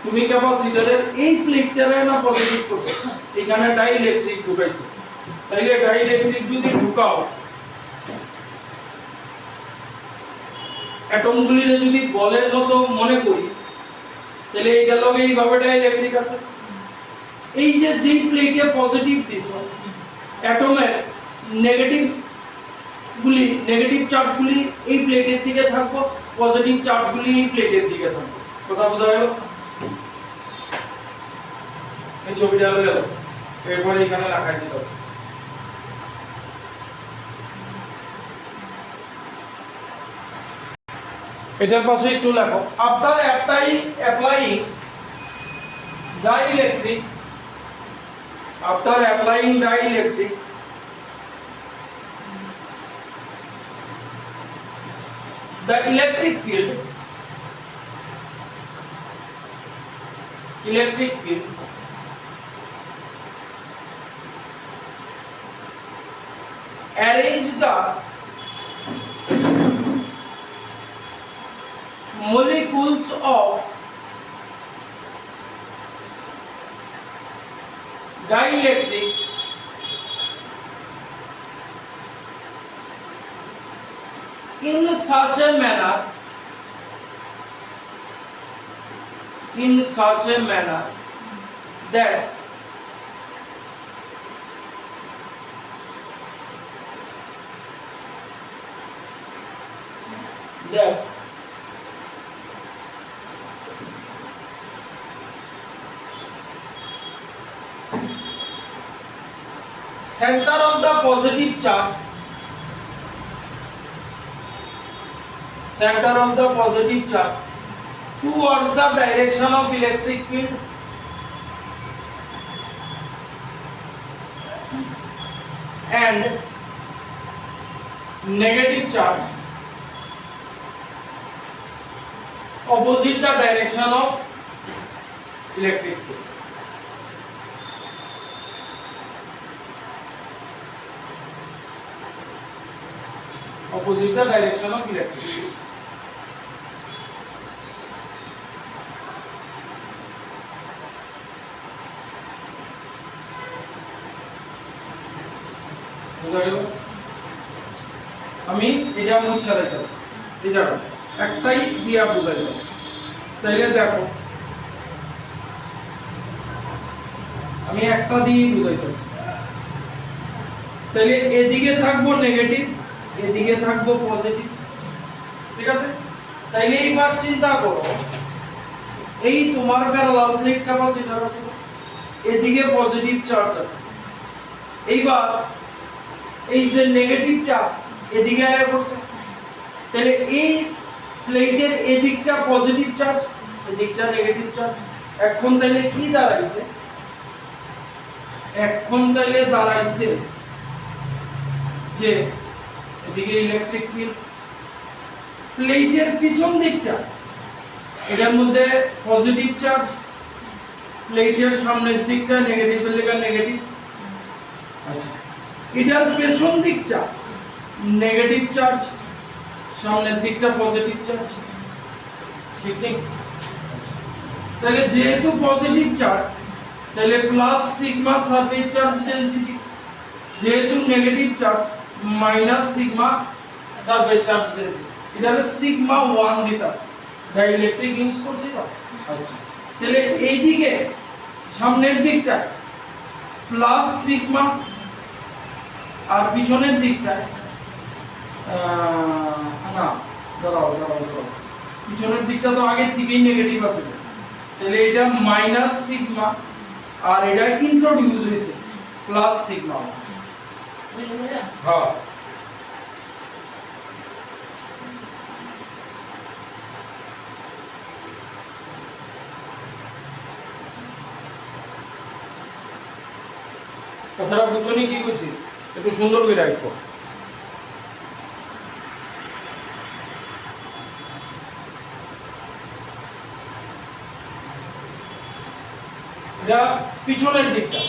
তুমি ক্যাপাসিটরের এই প্লেটটারে না পজিটিভ করছো, এখানে ডাইইলেকট্রিক ঢুকাইছো, তাইলে ডাইইলেকট্রিক যদি ঢুকাও, অ্যাটমগুলিরে যদি বলের মতো মনে করি, তাহলে এইটার লগে এইভাবে ডাইইলেকট্রিক আছে। এই যে যেই প্লেটে পজিটিভ দিছো, অ্যাটমের নেগেটিভ নেগেটিভ চার্জগুলি এই প্লেটের দিকে থাকবো, পজিটিভ চার্জগুলি এই প্লেটের দিকে থাকবে। কথা বোঝা গেল? এই ছবিটা হয়ে গেল, এরপরে এখানে লাগাই দিতেছে। এটার পাশে একটু লেখো, after applying dielectric, after applying dielectric the electric field arrange the molecules of dielectric in such a manner that center of the positive charge towards the direction of electric field and negative charge opposite the direction of electric field. Opposite the direction of electric field. আমি এটা মুছা দিতেছি, এই জায়গা একটাই দিয়া বুঝাই দিতেছি। তাইলে দেখো আমি একটা দিয়ে বুঝাইতেছি, তাইলে এদিকে থাকবো নেগেটিভ, এদিকে থাকবো পজিটিভ, ঠিক আছে? তাইলে এইবার চিন্তা করো, এই তোমার প্যারালাল প্লেট ক্যাপাসিটর আছে, এদিকে পজিটিভ চার্জ আছে, এইবার এই যে নেগেটিভটা এদিকে আয়া পড়ছে, তাহলে এই প্লেটের এদিকটা পজিটিভ চার্জ, এদিকটা নেগেটিভ চার্জ। এখন তাইলে কি দাঁড়াইছে? এখন তাইলে দাঁড়াইছে যে এদিকে ইলেকট্রিক ফিল্ড, প্লেটের পিছন দিকটা এটার মধ্যে পজিটিভ চার্জ, প্লেটের সামনের দিকটা নেগেটিভ এর লেখা নেগেটিভ। আচ্ছা, এটার পেছন দিকটা নেগেটিভ চার্জ, সামনের দিকটা পজিটিভ চার্জ, ঠিক নেই? তাহলে যেহেতু পজিটিভ চার্জ, তাহলে plus sigma surface charge density, যেহেতু negative charge minus sigma surface charge density. এটারে সিগমা 1 দিতাছে, ডাইইলেকট্রিক ইউজ করছি তো। আচ্ছা, তাহলে এইদিকে সামনের দিকটা প্লাস সিগমা আর পিছনের দিকটা না, দাঁড়াও, পিছনের দিকটা তো আগের থেকেই নেগেটিভ আছে, তাহলে এটা মাইনাস সিগমা আর এটা ইন্ট্রোডিউস হয়েছে প্লাস সিগমা। হ্যাঁ, কথাটা বুঝছনি কি কইছি? একটু সুন্দর করে রাখবো। এটা পিছনের দিকটা,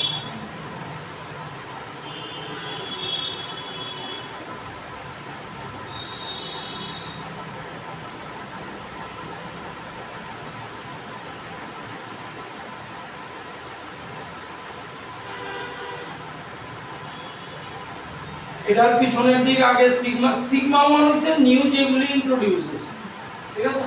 এটার পিছনের দিক আগে সিগমা সিগমা 1 হইছে নিউ যেগুলি ইন্ট্রোডিউস হইছে, ঠিক আছে।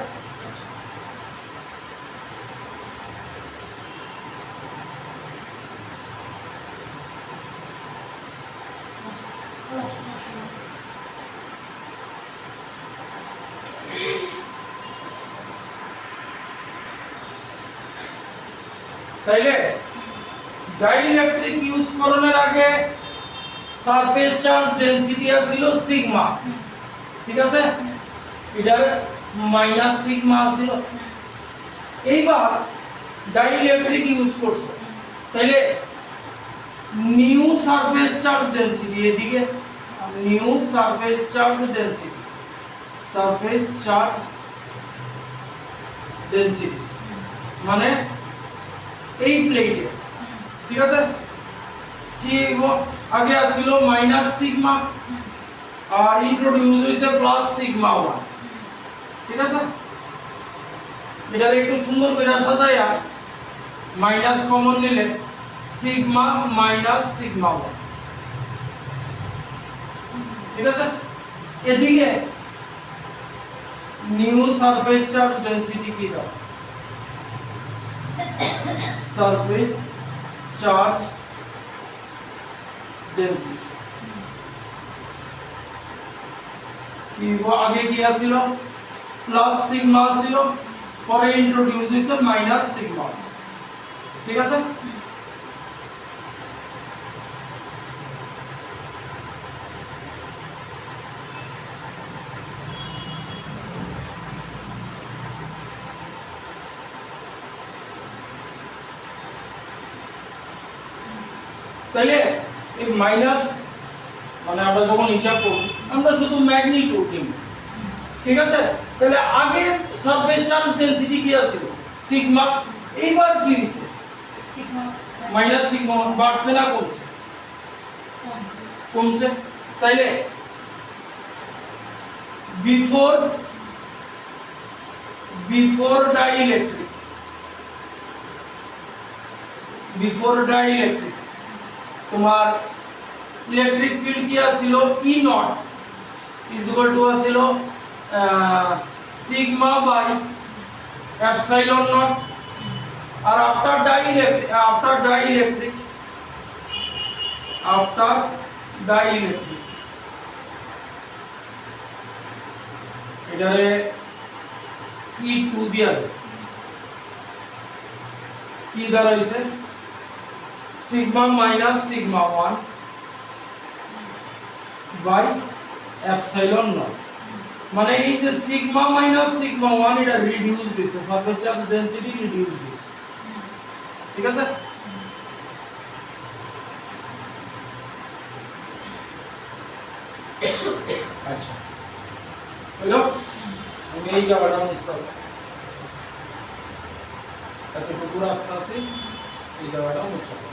তাইলে ডাইইলেকট্রিক ইউজ করণের আগে সারফেস চার্জ ডেনসিটি ছিল সিগমা, ঠিক আছে, এটার মাইনাস সিগমা ছিল। এইবার ডাইইলেকট্রিক ইউজ করছো, তাইলে নিউ সারফেস চার্জ ডেনসিটি এদিকে new surface charge density surface charge density মানে এই প্লেটে, ঠিক আছে, কি আগে আসছিল মাইনাস সিগমা আর ইন্ট্রোডিউস হইছে প্লাস সিগমা 1, ঠিক আছে। এটার একটু সুন্দর করে সাজায়া মাইনাস কমন নিলে সিগমা মাইনাস সিগমা 1, ঠিক আছে। এদিকে নিউ সারফেস চার্জ ডেনসিটি কি দাও, সারফেস চার্জ ডেনসিটি কি আগে কি ছিল প্লাস সিগমা ছিল, পরে ইন্ট্রোডিউস হইছে মাইনাস সিগমা, ঠিক আছে। তাইলে এই মাইনাস মানে আমরা যখন হিসাব করব আমরা শুধু ম্যাগনিটিউড নিব, ঠিক আছে। তাহলে আগে সারফেস চার্জ ডেনসিটি কি ছিল সিগমা, এইবার কি হইছে সিগমা মাইনাস সিগমা বাড়ছে না কমছে, কমছে। তাইলে বিফোর ডাইইলেকট্রিক তোমার ইলেকট্রিক ফিল্ড কি ছিল E naught is equal to ছিল সিগমা বাই এপসাইলন নট। আর আফটার ডাইইলেকট্রিক এটারে ই টু দিয়া কি দাঁড়াইছে sigma minus sigma 1 by epsilon naught, মানে এই যে সিগমা মাইনাস সিগমা 1 এটা রিডিউসড হইছে, সারফেস চার্জ ডেনসিটি রিডিউসড হইছে, ঠিক আছে। আচ্ছা হলো, আমি এই জায়গাটা মুছতাছি তাতে পুরো আপনাছে এই জায়গাটা মুছতে হবে।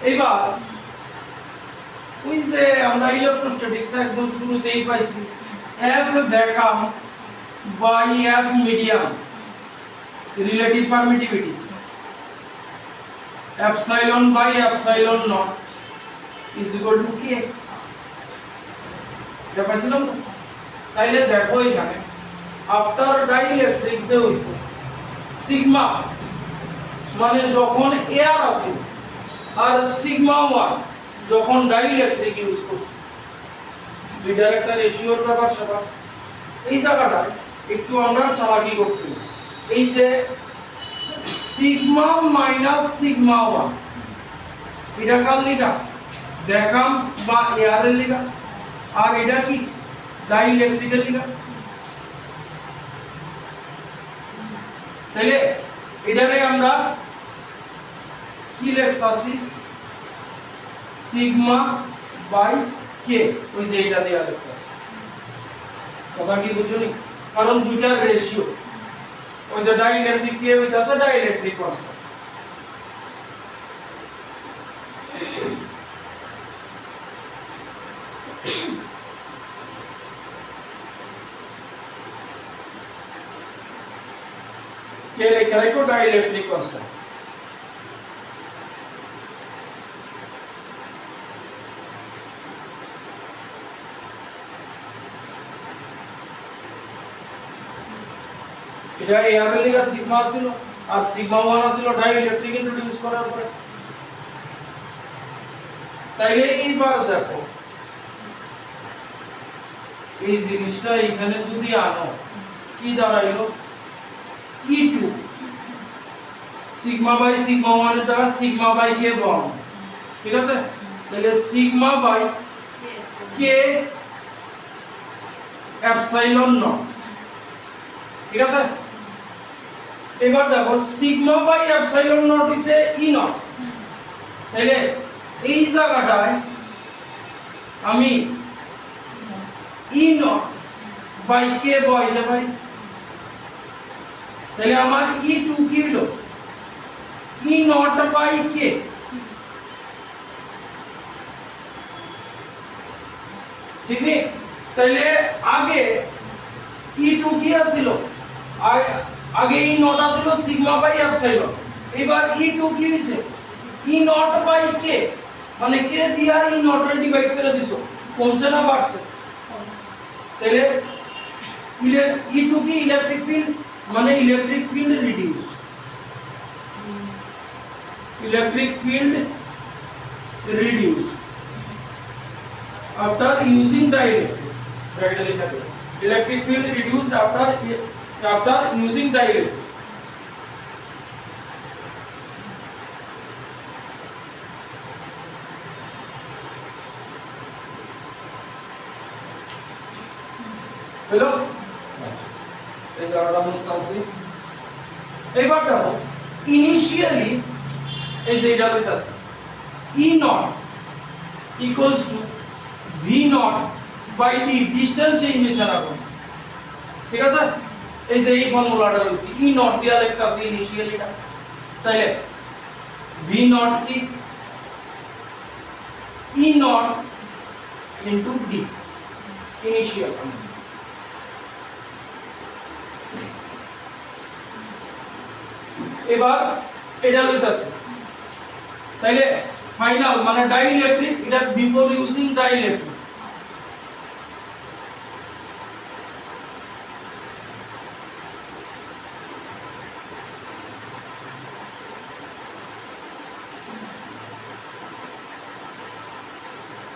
এইবার ওই যে আমরা ইলেকট্রোস্ট্যাটিক্স একদম শুরুতেই পাইছি F vacuum by F medium relative permittivity epsilon by epsilon naught is equal to k, এটা পাইছিলাম না। তাইলে দেখো এখানে আফটার ডাইইলেকট্রিক যে হইছে সিগমা মানে যখন এয়ার আছে আর সিগমা 1 যখন ডাইইলেকট্রিক ইউজ করছে, দুইটার একটা রেশিওর ব্যাপার সেটা। এই জায়গাটা একটু আমরা চালাকি করতে হবে, এই যে সিগমা মাইনাস সিগমা 1 এটা কার লিগা ভ্যাকুয়াম বা এয়ারের লিগা, আর এটা কি ডাইইলেকট্রিকের লিগা। তাইলে এটারে আমরা কি লিখতাছি সিগমা বাই কে, ওই যে এটা দেয়া লিখতাছি, কথা কি বুঝুনি, কারণ দুইটার রেশিও ওই যে ডাইইলেকট্রিক কে হইতাছে ডাইইলেকট্রিক কনস্ট্যান্ট। কে লেখা রাখো ডাইইলেকট্রিক কনস্ট্যান্ট। এটা এয়ারের লিগা সিগমা ছিল আর সিগমা 1 ছিল ডাইইলেকট্রিক ইন্ট্রোডিউস করার পরে। তাইলে এইবার দেখো এই জিনিসটা এখানে যদি আনো কি দাঁড়াইলো E2 সিগমা বাই সিগমা 1 এর জায়গায় সিগমা বাই কে বন্ধ, ঠিক আছে? তাহলে sigma by K epsilon naught, ঠিক আছে? এবার দেখো সিগমা বাই এপসাইলন নট ইছে ই নট। তাহলে এই জায়গাটায় আমি ই নট বাই কে বসাইতে পারি। তাহলে আমার E2 কি হলো ই নট বাই কে, ঠিক নেই? তাহলে আগে E2 কি ছিল, আগে ই নট ছিল সিগমা বাই এপসাইলন, এবার E2 কি হইছে ই নট বাই কে, মানে কে দিয়া ই নট রে ডিভাইড করে দিছো, কমছে না বাড়ছে? তাহলে E2 কি ইলেকট্রিক ফিল্ড, মানে electric field reduced, electric field reduced after using dielectric, ব্র্যাকেটে লেখা আছে electric field reduced after using dielectric। হলো আচ্ছা, এই জায়গাটা বুঝতে পারছি। এবার দেখো ইনিশিয়ালি এই যে এটা কইতাছে E naught equals to V naught by D, distance change হইছে না কোন, ঠিক আছে? এই যে এই ফর্মুলাটা রইছে E naught দিয়া লিখতাছি ইনিশিয়ালিটা। তাইলে V naught কি E naught into D initial. এবার এটা লইতাছে, তাইলে ফাইনাল মানে ডাইইলেকট্রিক, এটা বিফোর ইউজিং ডাইইলেকট্রিক।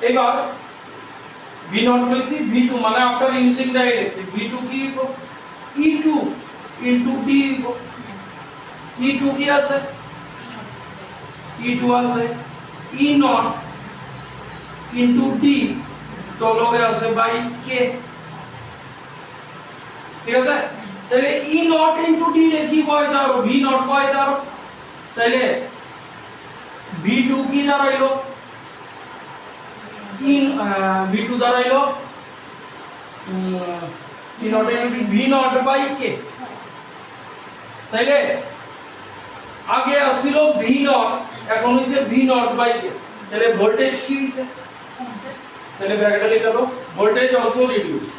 এবার V naught লইছি V2 মানে আফটার ইউজিং ডাইইলেকট্রিক, V2 কি E2 into D, E2 কি আছে E2 আছে E naught into D তো লগে আছে বাই K, ঠিক আছে? তাহলে E naught into D রে কি হয় দাঁড়ো V naught হয় দাঁড়ো। তাহলে V2 কি দাঁড়াইলো V2 দাঁড়াইলো E naught into V naught by K। তাইলে আগে আসছিল V naught, এখন হইছে V naught বাই K। তাহলে ভোল্টেজ কি হইছে, তাহলে ব্র্যাকেটে লিখা দাও voltage also reduced.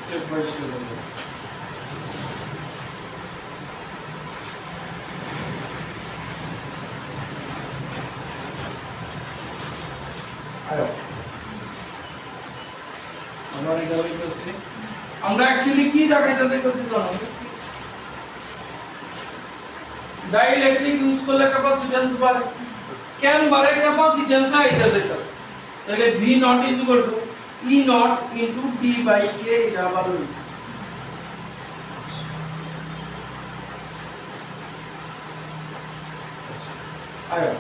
Step by step আমরা অ্যাকচুয়ালি কি দেখাইতে চাইতেছি জানো, ডাইইলেকট্রিক ইউজ করলে ক্যাপাসিটেন্স বাড়ে, কেন বাড়ে? ক্যাপাসিটেন্স আইতে চাইতেছে। তাহলে V naught is equal to E naught into D by K, এটা আবার হইছে। আয়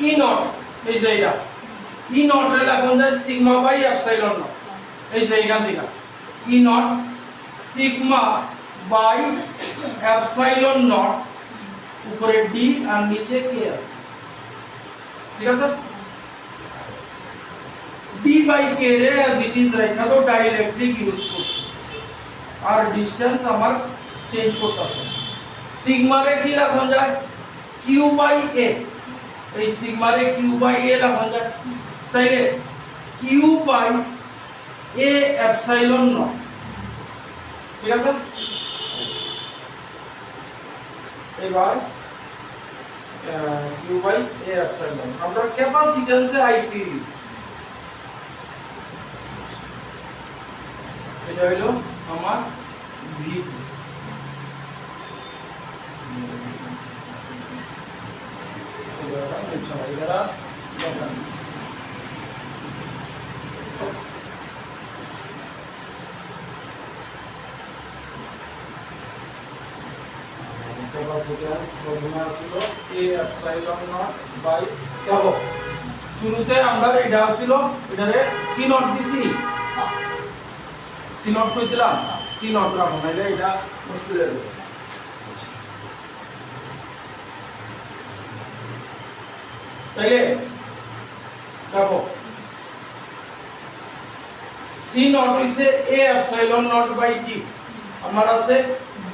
E naught এই যে এটা E naught রে লাগুন যায় সিগমা বাই এপসাইলন নট, এই যে এখান থেকে E naught sigma by epsilon naught, উপরে D আর নিচে K আছে, ঠিক আছে? D by K রে as it is রাখা তো ডাইইলেকট্রিক ইউজ করছি। আর ডিসটেন্স আমার চেঞ্জ করতেছে। সিগমারে কি লেখা যায় কিউ বাই এ, এই সিগমারে কিউ বাই এ লেখা যায়, তাইলে Q by A epsilon naught, ঠিক আছে। এবার কিউ বাই এ এপসাইলন আমরা ক্যাপাসিট্যান্সে আইটি, এটা হলো আমার V2, ক্যাপাসিট্যান্স প্রথমে আসলো a এপসাইলন নট বাই, দেখো শুরুতে আমরা এটা ছিল এটারে সি নট দিছি, সি নট কইছিলাম, সি নট রাখো নাইলে এটা মুশকিল হয়ে যাবে। তাইলে দেখো সি নট হইছে a epsilon naught by d, আমার আছে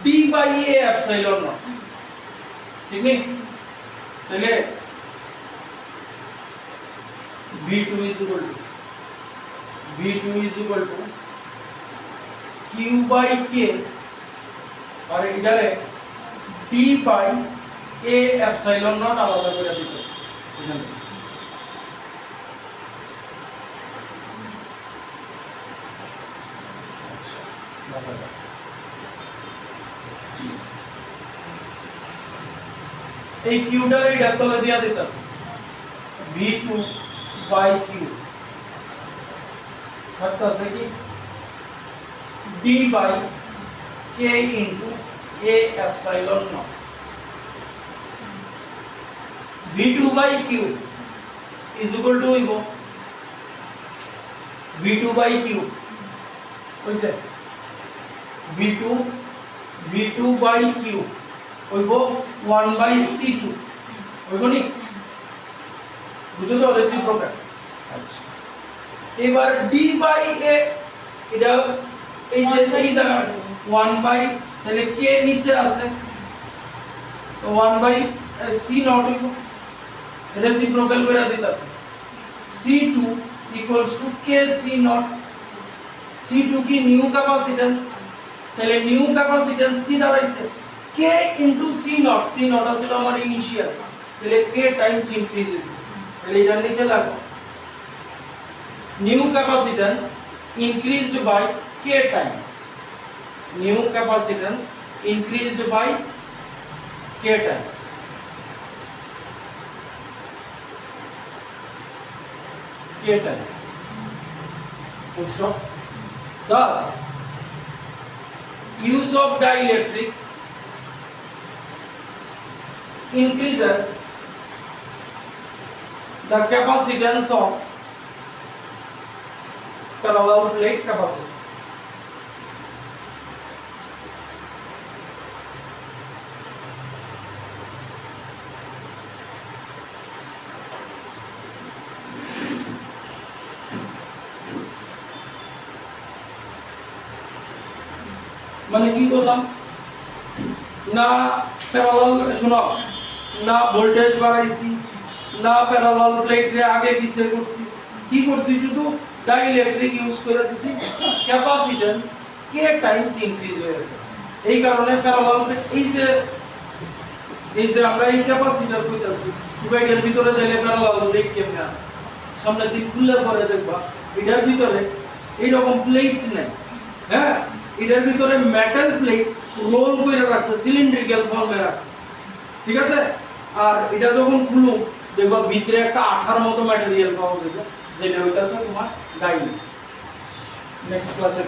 d by a epsilon naught, ঠিক নেই। তাইলে v2 is equal to q by k আর এটারে d by a epsilon not আলাদা করে দিতেছি এখানে। আচ্ছা দেখা যাক, এই কিউটারে এটা তলে দিয়া দিতেছি v2 by q থাকতেছে কি d by k into a epsilon naught, v2 by q is equal to হইব v2 by q কইছে v2 by q হইব 1 by c2 হইব নি, বুঝো তো রেসিপ্রোকাল। আচ্ছা এবার d by a এটা এই যে এই জায়গা 1 by, তাহলে k নিচে আছে তো 1 by c নট হইব, রেসিপ্রোকাল কইরা দিতাছে c2 equals to k c not, c2 কি নিউ ক্যাপাসিট্যান্স, তাহলে নিউ ক্যাপাসিট্যান্স কি দাঁড়াইছে k into c not, c not আছে আমার ইনিশিয়াল, তাহলে k টাইমস ইনক্রিজ হইছে, তাহলে এটা নিচে লাগো new capacitance increased by k times, new capacitance increased by k times, k times, full stop. Thus use of dielectric increases the capacitance of parallel plate capacitor. মানে কি করলাম না, প্যারালাল শোনো না, ভোল্টেজ বাড়াইছি না, প্যারালাল প্লেট রে আগে পিছে করছি, কি করছি শুধু ডাইইলেকট্রিক ইউজ করে দিছি, ক্যাপাসিট্যান্স k টাইমস ইনক্রিজ হয়েছে, এই কারণে প্যারালাল এই যে আমরা এই ক্যাপাসিটর কইতাছি ডিভাইডার ভিতরে দিলে প্যারালাল প্লেট কেমনে আছে, সামনে দিক খুললে পরে দেখবা এটার ভিতরে এই রকম প্লেট নাই, হ্যাঁ এটার ভিতরে মেটাল প্লেট রোল করে রাখছে, সিলিন্ড্রিক্যাল ফর্মে রাখছে, ঠিক আছে। আর এটা যখন খুলো দেখবা ভিতরে একটা আঠার মতো ম্যাটেরিয়াল পাওয়া যাবে, যেটা হইতাছে তোমার ডাইল। নেক্সট ক্লাসে